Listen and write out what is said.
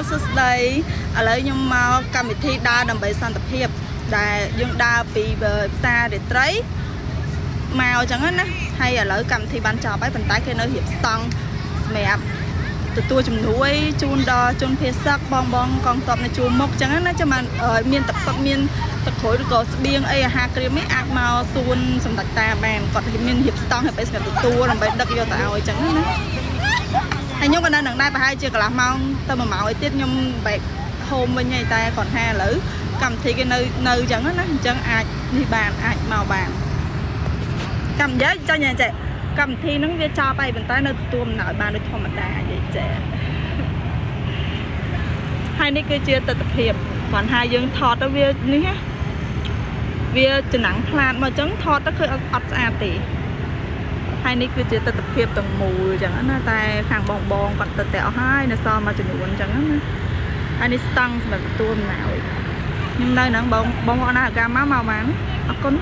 សុស្ដីឥឡូវខ្ញុំមកកម្មវិធីដើរដើម្បីសន្តិភាពដែលយើងដើរពីផ្សាររាត្រីមកអញ្ចឹងណាហើយឥឡូវកម្មវិធីបានចប់ហើយប៉ុន្តែគេនៅរៀបស្តង់សម្រាប់ទទួលជំនួយជូនដល់ជនភៀសសឹកបងកងទ័ពនៅជួរមុខអញ្ចឹងណាចាំបានមានទឹកសុទ្ធមានទឹកក្រួយឬក៏ស្បៀងអីអាហារក្រៀមនេះអាចមកសួនសម្ដេចតាបានគាត់មានរៀបស្តង់ឲ្យសម្រាប់ទទួលដើម្បីដឹកយកទៅឲ្យអញ្ចឹងណាហើយខ្ញុំក៏នៅនឹងដែរប្រហែលជាកន្លះម៉ោងទៅ1ម៉ោងឯទៀតខ្ញុំបែកហូមវិញហើយតែគាត់ថាឥឡូវកម្មវិធីគេនៅអញ្ចឹងណាអញ្ចឹងអាចនេះបានអាចមកបានកម្មនិយាយចាញ់ចេះកម្មវិធីហ្នឹងវាចប់ហើយប៉ុន្តែនៅទទួលអំណោយបានដូចធម្មតានិយាយចេះហើយនេះគឺជាទស្សនវិជ្ជាគាត់ថាយើងថតទៅវានេះណាវាចំណាំងផ្លាតមកអញ្ចឹងថតទៅឃើញអត់ស្អាតទេហើយនេះគឺជាទស្សនវិជ្ជាទាំងមូលអញ្ចឹងណាតែខាងបងគាត់ទៅតែអស់ហើយនៅសល់មួយចំនួនអញ្ចឹងណាហើយនេះស្តង់សម្រាប់ទទួលអំណោយខ្ញុំនៅហ្នឹងបងប្អូនណាអាការមកបានអរគុណ